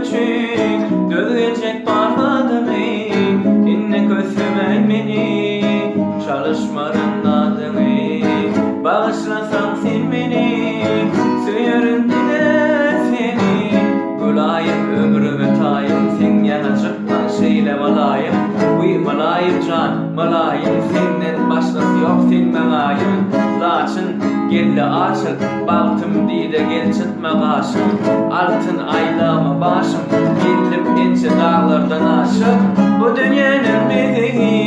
üçün dövecek barmadımı inne kösümen beni çalışmarın adını bağışlasan sen beni süyörün dile seni bulayım ömrümü tayım sen yanacıktan şeyle malayım uy malayım can malayım senden başkası yok sen menayım laçın gelle açıl baltım dide gel çıtma kaşım altın aylama başım geldim ince dağlardan aşık bu dünyanın bizi